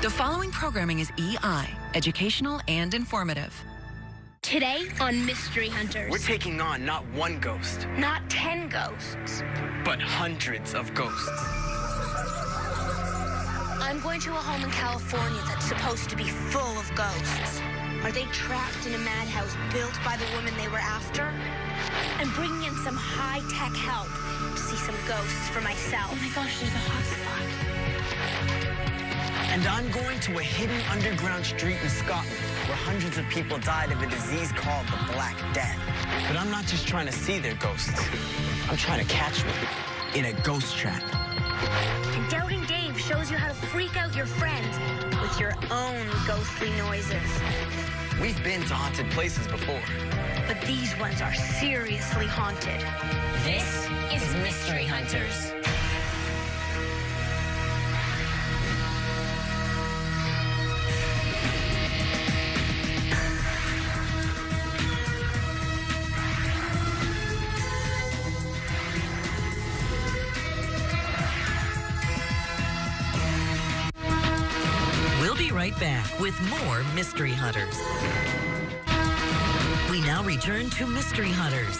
The following programming is EI, educational and informative. Today on Mystery Hunters. We're taking on not one ghost. Not 10 ghosts. But hundreds of ghosts. I'm going to a home in California that's supposed to be full of ghosts. Are they trapped in a madhouse built by the woman they were after? I'm bringing in some high-tech help to see some ghosts for myself. Oh my gosh, there's a hotspot. And I'm going to a hidden underground street in Scotland where hundreds of people died of a disease called the Black Death. But I'm not just trying to see their ghosts. I'm trying to catch them in a ghost trap. And Doubting Dave shows you how to freak out your friends with your own ghostly noises. We've been to haunted places before. But these ones are seriously haunted. This is Mystery Hunters. We'll be right back with more Mystery Hunters. We now return to Mystery Hunters.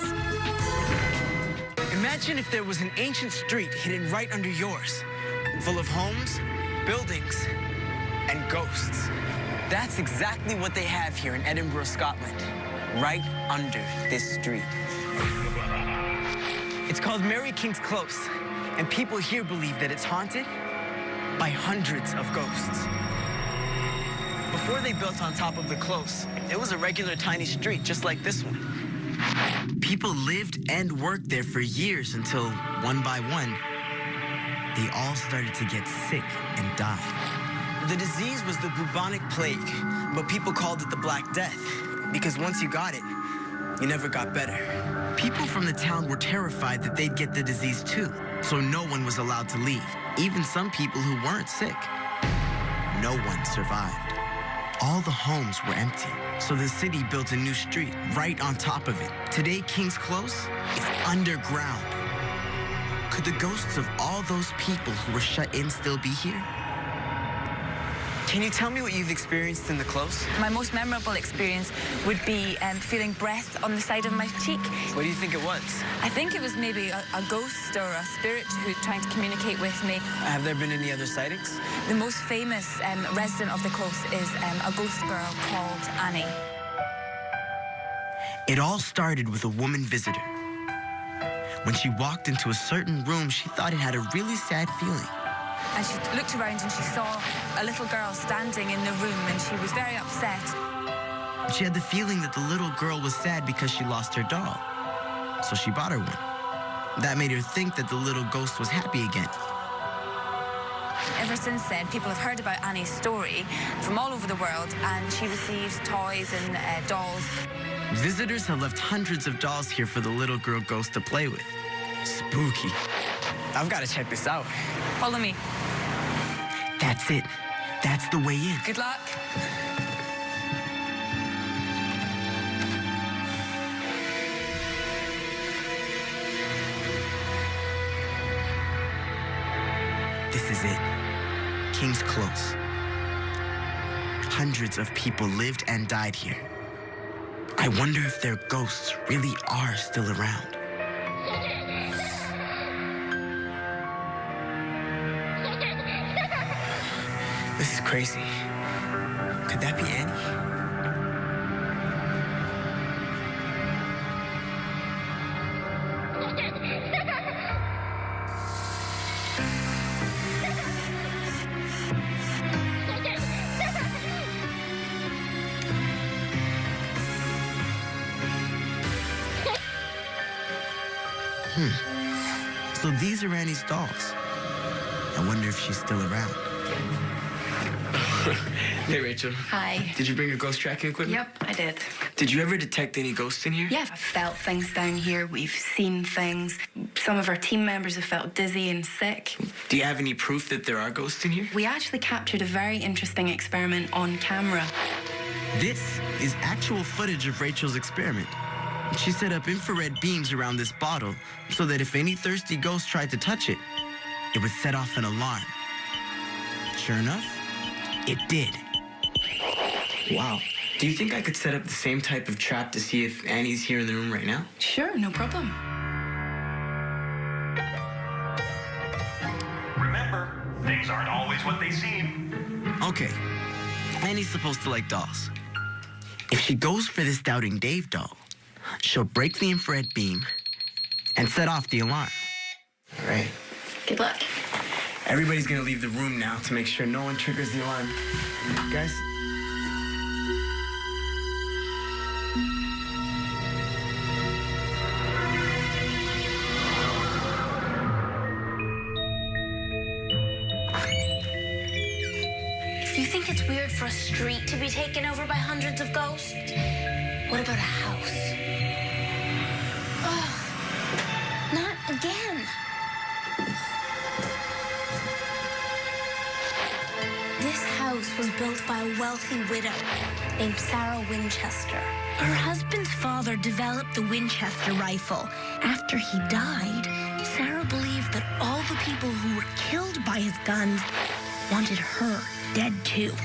Imagine if there was an ancient street hidden right under yours, full of homes, buildings, and ghosts. That's exactly what they have here in Edinburgh, Scotland, right under this street. It's called Mary King's Close, and people here believe that it's haunted by hundreds of ghosts. Before they built on top of the close, it was a regular tiny street just like this one. People lived and worked there for years until, one by one, they all started to get sick and die. The disease was the bubonic plague, but people called it the Black Death because once you got it, you never got better. People from the town were terrified that they'd get the disease too, so no one was allowed to leave, even some people who weren't sick. No one survived. All the homes were empty, so the city built a new street right on top of it. Today, King's Close is underground. Could the ghosts of all those people who were shut in still be here? Can you tell me what you've experienced in the close? My most memorable experience would be feeling breath on the side of my cheek. What do you think it was? I think it was maybe a ghost or a spirit who's trying to communicate with me. Have there been any other sightings? The most famous resident of the close is a ghost girl called Annie. It all started with a woman visitor. When she walked into a certain room, she thought it had a really sad feeling. And she looked around and she saw a little girl standing in the room and she was very upset. She had the feeling that the little girl was sad because she lost her doll. So she bought her one. That made her think that the little ghost was happy again. Ever since then, people have heard about Annie's story from all over the world, and she receives toys and dolls. Visitors have left hundreds of dolls here for the little girl ghost to play with. Spooky. I've got to check this out. Follow me. That's it. That's the way in. Good luck. This is it. King's Close. Hundreds of people lived and died here. I wonder if their ghosts really are still around. This is crazy. Could that be Annie? So these are Annie's dolls. I wonder if she's still around. Hey, Rachel. Hi. Did you bring your ghost tracking equipment? Yep, I did. Did you ever detect any ghosts in here? Yeah, I've felt things down here. We've seen things. Some of our team members have felt dizzy and sick. Do you have any proof that there are ghosts in here? We actually captured a very interesting experiment on camera. This is actual footage of Rachel's experiment. She set up infrared beams around this bottle so that if any thirsty ghost tried to touch it, it would set off an alarm. Sure enough, it did. Wow. Do you think I could set up the same type of trap to see if Annie's here in the room right now? Sure, no problem. Remember, things aren't always what they seem. Okay. Annie's supposed to like dolls. If she goes for this Doubting Dave doll, she'll break the infrared beam and set off the alarm. All right. Good luck. Everybody's gonna leave the room now to make sure no one triggers the alarm. Guys? Do you think it's weird for a street to be taken over by hundreds of ghosts? What about a house? Ugh, not again. This house was built by a wealthy widow named Sarah Winchester. Her husband's father developed the Winchester rifle. After he died, Sarah believed that all the people who were killed by his guns wanted her dead too.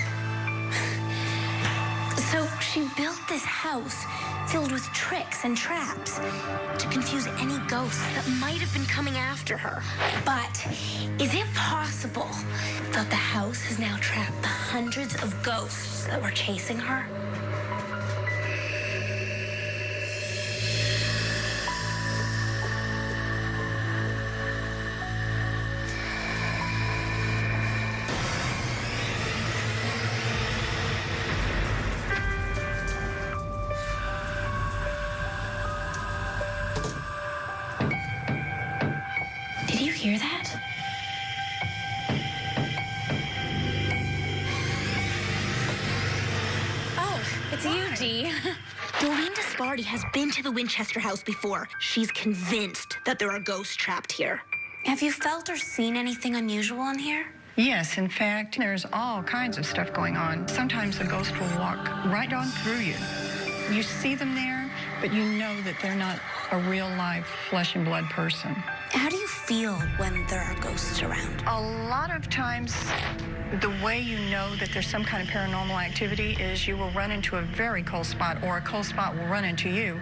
So she built this house filled with tricks and traps to confuse any ghosts that might have been coming after her. But is it possible that the house has now trapped the hundreds of ghosts that were chasing her? Did you hear that? Oh, it's you, Dee. Doreen Disparty has been to the Winchester house before. She's convinced that there are ghosts trapped here. Have you felt or seen anything unusual in here? Yes, in fact, there's all kinds of stuff going on. Sometimes a ghost will walk right on through you. You see them there, but you know that they're not a real live flesh and blood person. How do you feel when there are ghosts around? A lot of times, the way you know that there's some kind of paranormal activity is you will run into a very cold spot, or a cold spot will run into you.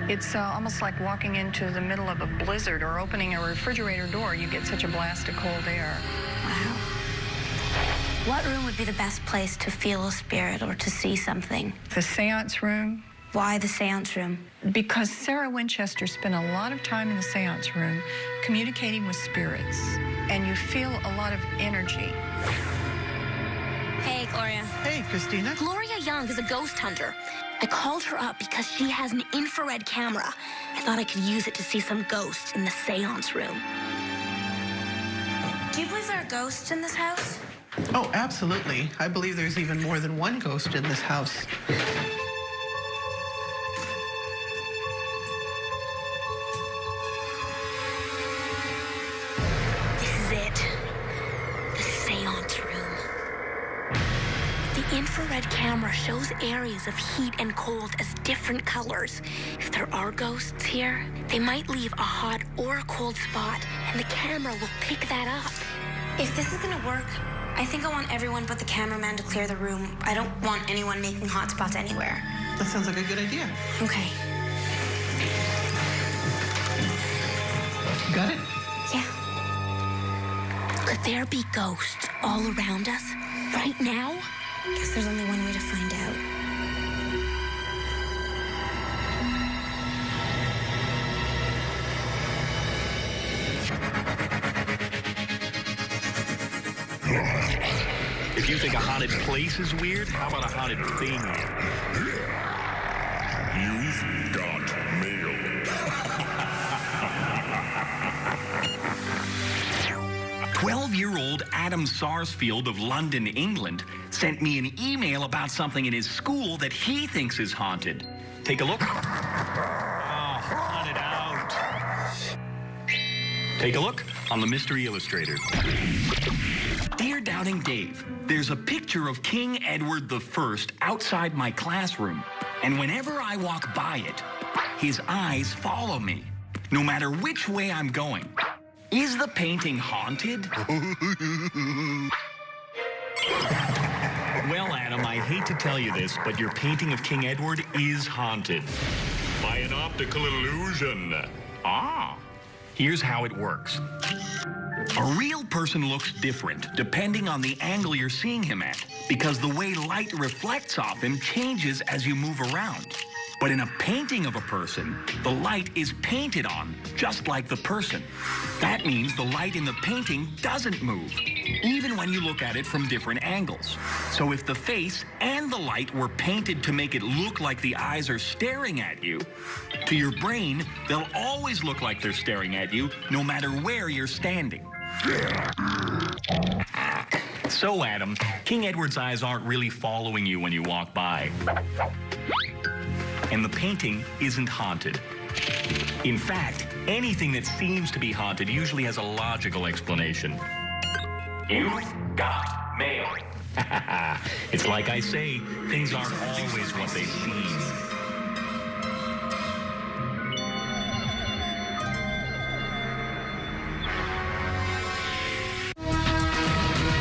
It's almost like walking into the middle of a blizzard or opening a refrigerator door. You get such a blast of cold air. Wow. What room would be the best place to feel a spirit or to see something? The seance room. Why the seance room? Because Sarah Winchester spent a lot of time in the seance room communicating with spirits, and you feel a lot of energy. Hey, Gloria. Hey, Christina. Gloria Young is a ghost hunter. I called her up because she has an infrared camera. I thought I could use it to see some ghosts in the seance room. Do you believe there are ghosts in this house? Oh, absolutely. I believe there's even more than one ghost in this house. The infrared camera shows areas of heat and cold as different colors. If there are ghosts here, they might leave a hot or a cold spot, and the camera will pick that up. If this is gonna work, I think I want everyone but the cameraman to clear the room. I don't want anyone making hot spots anywhere. That sounds like a good idea. Okay. Got it? Yeah. Could there be ghosts all around us right now? Guess there's only one way to find out. If you think a haunted place is weird, how about a haunted thing? You've got mail. 12-year-old Adam Sarsfield of London, England, sent me an email about something in his school that he thinks is haunted. Take a look. Oh, haunted out. Take a look on the Mystery Illustrator. Dear Doubting Dave, there's a picture of King Edward I outside my classroom, and whenever I walk by it, his eyes follow me, no matter which way I'm going. Is the painting haunted? Well, Adam, I hate to tell you this, but your painting of King Edward is haunted. By an optical illusion. Ah. Here's how it works. A real person looks different depending on the angle you're seeing him at, because the way light reflects off him changes as you move around. But in a painting of a person, the light is painted on, just like the person. That means the light in the painting doesn't move, even when you look at it from different angles. So if the face and the light were painted to make it look like the eyes are staring at you, to your brain, they'll always look like they're staring at you, no matter where you're standing. So, Adam, King Edward's eyes aren't really following you when you walk by. And the painting isn't haunted. In fact, anything that seems to be haunted usually has a logical explanation. You've got mail. It's like I say, things aren't always what they seem.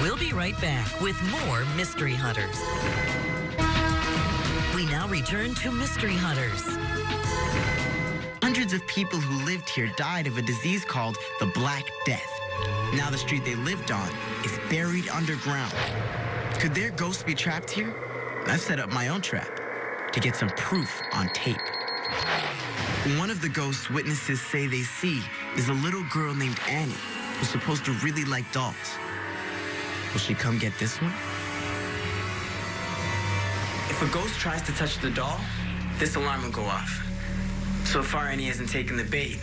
We'll be right back with more Mystery Hunters. We now return to Mystery Hunters. Hundreds of people who lived here died of a disease called the Black Death. Now the street they lived on is buried underground. Could their ghosts be trapped here? I've set up my own trap to get some proof on tape. One of the ghosts witnesses say they see is a little girl named Annie who's supposed to really like dolls. Will she come get this one? If a ghost tries to touch the doll, this alarm will go off. So far, Annie hasn't taken the bait,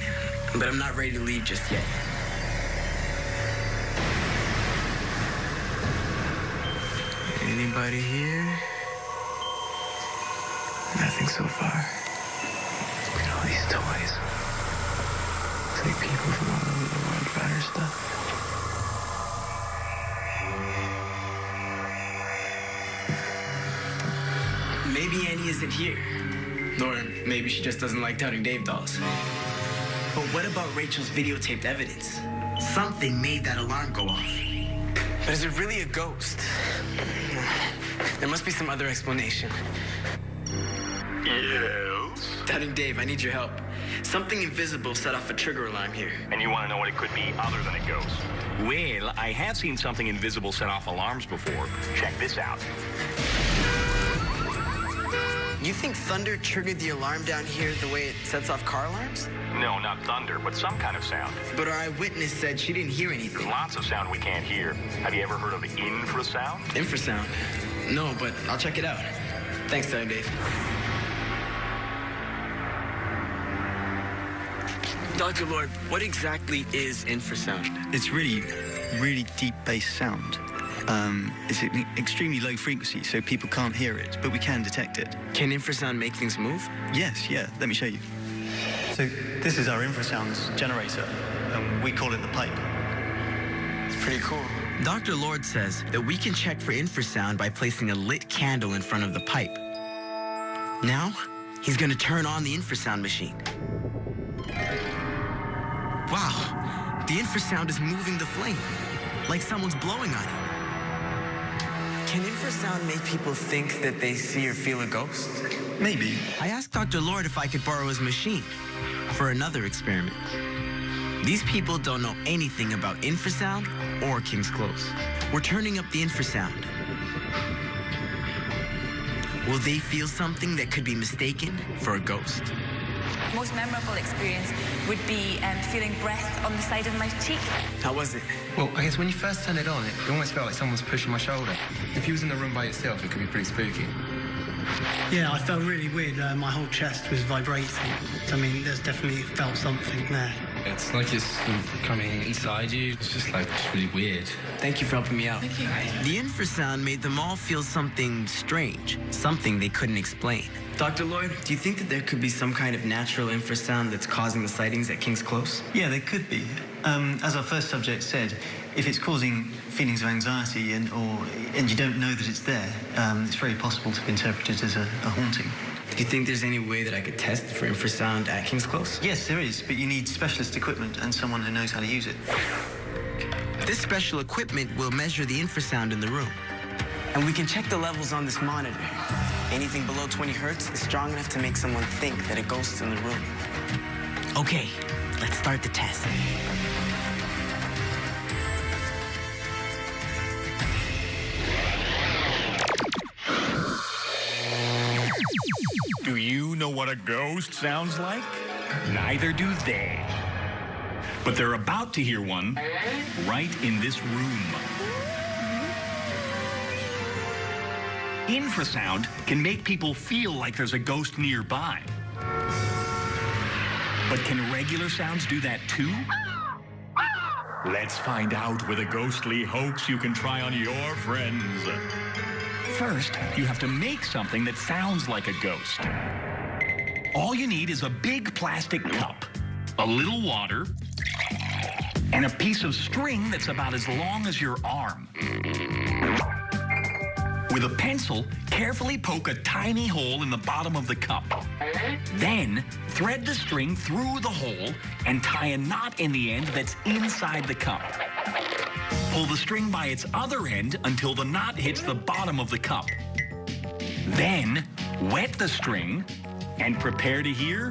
but I'm not ready to leave just yet. Anybody here? Nothing so far. Look at all these toys. Looks like people from all over the world brought her stuff. Maybe Annie isn't here. Or maybe she just doesn't like Doubting Dave dolls. But what about Rachel's videotaped evidence? Something made that alarm go off. But is it really a ghost? There must be some other explanation. Yes? Doubting Dave, I need your help. Something invisible set off a trigger alarm here. And you want to know what it could be other than a ghost? Well, I have seen something invisible set off alarms before. Check this out. You think thunder triggered the alarm down here the way it sets off car alarms? No, not thunder, but some kind of sound. But our eyewitness said she didn't hear anything. There's lots of sound we can't hear. Have you ever heard of infrasound? Infrasound? No, but I'll check it out. Thanks, Doug Dave. Dr. Lord, what exactly is infrasound? It's really deep bass sound. It's an extremely low frequency, so people can't hear it, but we can detect it. Can infrasound make things move? Yes, yeah. Let me show you. So this is our infrasound generator. We call it the pipe. It's pretty cool. Dr. Lord says that we can check for infrasound by placing a lit candle in front of the pipe. Now, he's going to turn on the infrasound machine. Wow, the infrasound is moving the flame, like someone's blowing on it. Can infrasound make people think that they see or feel a ghost? Maybe. I asked Dr. Lord if I could borrow his machine for another experiment. These people don't know anything about infrasound or King's Close. We're turning up the infrasound. Will they feel something that could be mistaken for a ghost? Most memorable experience would be feeling breath on the side of my cheek. How was it? Well, I guess when you first turned it on, it almost felt like someone was pushing my shoulder. If you was in the room by yourself, it could be pretty spooky. Yeah, I felt really weird. My whole chest was vibrating. I mean, there's definitely felt something there. It's like it's sort of coming inside you. It's just really weird. Thank you for helping me out. Thank you. The infrasound made them all feel something strange, something they couldn't explain. Dr. Lloyd, do you think that there could be some kind of natural infrasound that's causing the sightings at King's Close? Yeah, there could be. As our first subject said, if it's causing feelings of anxiety and you don't know that it's there, it's very possible to be interpreted as a haunting. Do you think there's any way that I could test for infrasound at King's Close? Yes, there is, but you need specialist equipment and someone who knows how to use it. This special equipment will measure the infrasound in the room. And we can check the levels on this monitor. Anything below 20 hertz is strong enough to make someone think that a ghost's in the room. Okay, let's start the test. Do you know what a ghost sounds like? Neither do they. But they're about to hear one right in this room. Infrasound can make people feel like there's a ghost nearby. But can regular sounds do that too? Let's find out with a ghostly hoax you can try on your friends. First, you have to make something that sounds like a ghost. All you need is a big plastic cup, a little water, and a piece of string that's about as long as your arm. With a pencil, carefully poke a tiny hole in the bottom of the cup. Then, thread the string through the hole and tie a knot in the end that's inside the cup. Pull the string by its other end until the knot hits the bottom of the cup. Then, wet the string and prepare to hear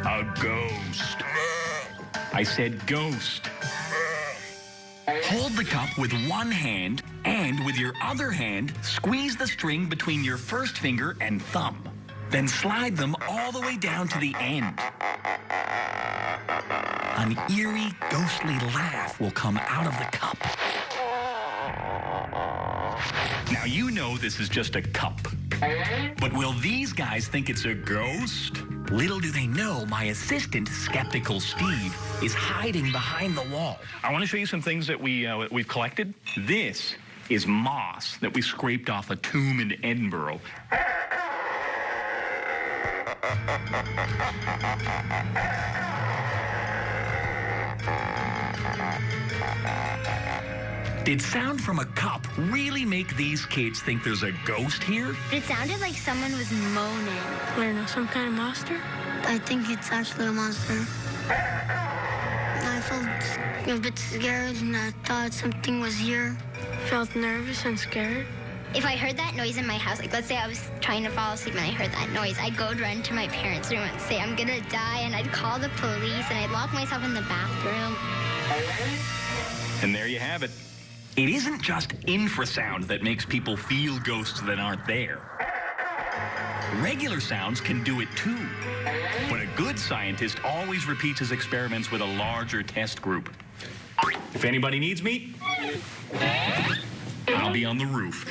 a ghost. I said ghost. Hold the cup with one hand and with your other hand, squeeze the string between your first finger and thumb. Then slide them all the way down to the end. An eerie, ghostly laugh will come out of the cup. Now you know this is just a cup. But will these guys think it's a ghost? Little do they know my assistant, Skeptical Steve, is hiding behind the wall. I want to show you some things that we've collected. This is moss that we scraped off a tomb in Edinburgh. Did sound from a cup really make these kids think there's a ghost here? It sounded like someone was moaning. I don't know, some kind of monster? I think it's actually a monster. I felt a bit scared and I thought something was here. Felt nervous and scared? If I heard that noise in my house, like let's say I was trying to fall asleep and I heard that noise, I'd go run to my parents' room and say, I'm gonna die, and I'd call the police and I'd lock myself in the bathroom. And there you have it. It isn't just infrasound that makes people feel ghosts that aren't there. Regular sounds can do it too. But a good scientist always repeats his experiments with a larger test group. If anybody needs me, I'll be on the roof.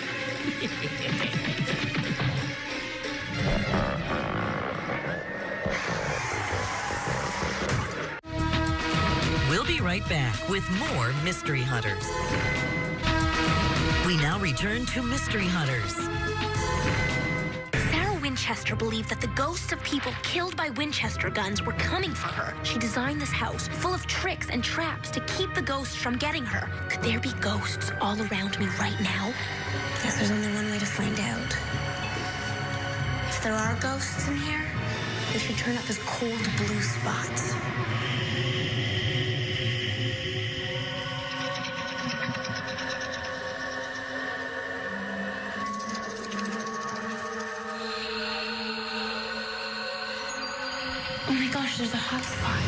We'll be right back with more Mystery Hunters. We now return to Mystery Hunters. Winchester believed that the ghosts of people killed by Winchester guns were coming for her. She designed this house full of tricks and traps to keep the ghosts from getting her. Could there be ghosts all around me right now? Guess there's only one way to find out. If there are ghosts in here, they should turn up as cold blue spots. Oh my gosh, there's a hot spot.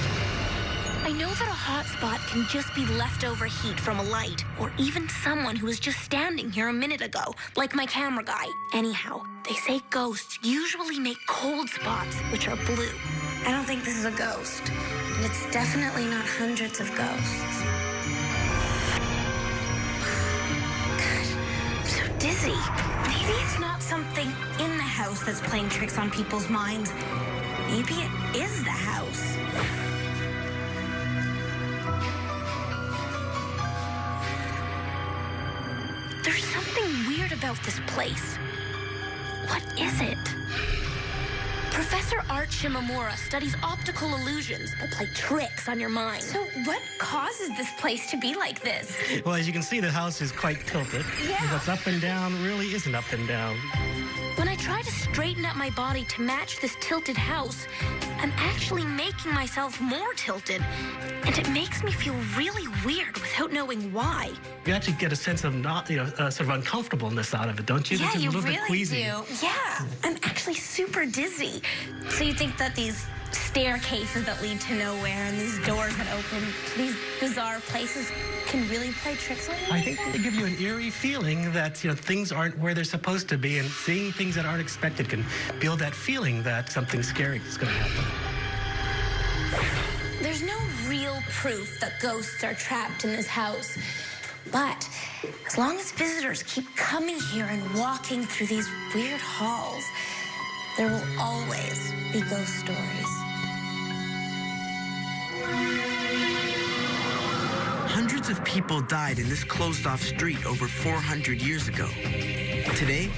I know that a hot spot can just be leftover heat from a light, or even someone who was just standing here a minute ago, like my camera guy. Anyhow, they say ghosts usually make cold spots, which are blue. I don't think this is a ghost, and it's definitely not hundreds of ghosts. God, I'm so dizzy. Maybe it's not something in the house that's playing tricks on people's minds. Maybe it is the house. There's something weird about this place. What is it? Professor Art Shimamura studies optical illusions that play tricks on your mind. So what causes this place to be like this? Well, as you can see, the house is quite tilted. Yeah. What's up and down really isn't up and down. When I try to straighten up my body to match this tilted house, I'm actually making myself more tilted. And it makes me feel really weird without knowing why. You actually get a sense of sort of uncomfortableness out of it, don't you? Yeah, It's a you little bit really queasy. do. Yeah, I'm actually super dizzy. So you think that these staircases that lead to nowhere and these doors that open to these bizarre places can really play tricks on you? I think they give you an eerie feeling that things aren't where they're supposed to be, and seeing things that aren't expected can build that feeling that something scary is going to happen. There's no real proof that ghosts are trapped in this house. But as long as visitors keep coming here and walking through these weird halls, there will always be ghost stories. Hundreds of people died in this closed-off street over 400 years ago. Today,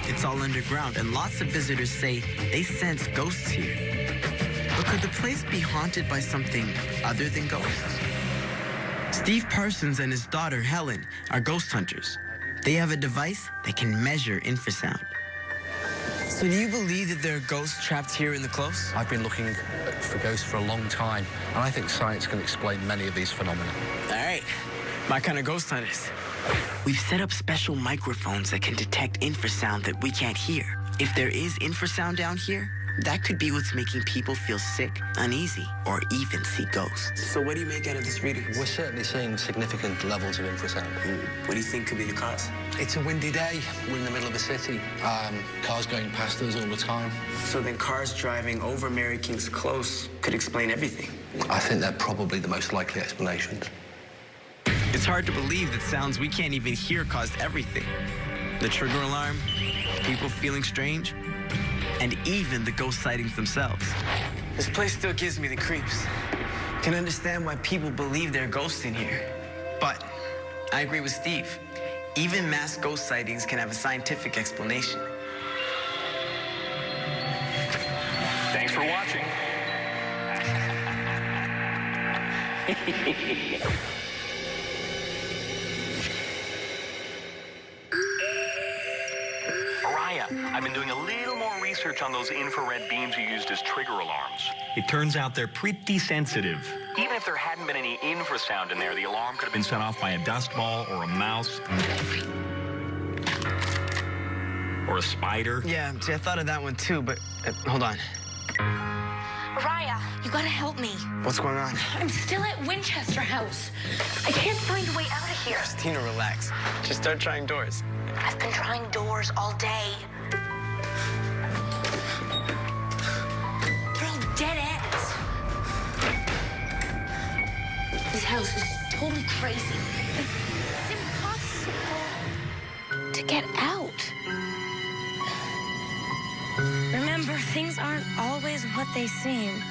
it's all underground, and lots of visitors say they sense ghosts here. But could the place be haunted by something other than ghosts? Steve Parsons and his daughter, Helen, are ghost hunters. They have a device that can measure infrasound. So do you believe that there are ghosts trapped here in the close? I've been looking for ghosts for a long time, and I think science can explain many of these phenomena. All right, my kind of ghost hunters. We've set up special microphones that can detect infrasound that we can't hear. If there is infrasound down here, that could be what's making people feel sick, uneasy, or even see ghosts. So what do you make out of this reading? We're certainly seeing significant levels of infrasound. What do you think could be the cause? It's a windy day. We're in the middle of a city. Cars going past us all the time. So then cars driving over Mary King's Close could explain everything. I think they're probably the most likely explanations. It's hard to believe that sounds we can't even hear caused everything. The trigger alarm, people feeling strange, and even the ghost sightings themselves. This place still gives me the creeps. Can understand why people believe there are ghosts in here. But I agree with Steve. Even mass ghost sightings can have a scientific explanation. Thanks for watching. Araya, I've been doing a little more research on those infrared beams you used as trigger alarms. It turns out they're pretty sensitive. Even if there hadn't been any infrasound in there, the alarm could have been set off by a dust ball or a mouse. Or a spider. Yeah, see, I thought of that one too, but hold on. Araya, you gotta help me. What's going on? I'm still at Winchester House. I can't find a way out of here. Christina, relax. Just start trying doors. I've been trying doors all day. They're all dead ends. This house is totally crazy. It's impossible to get out. Remember, things aren't always what they seem.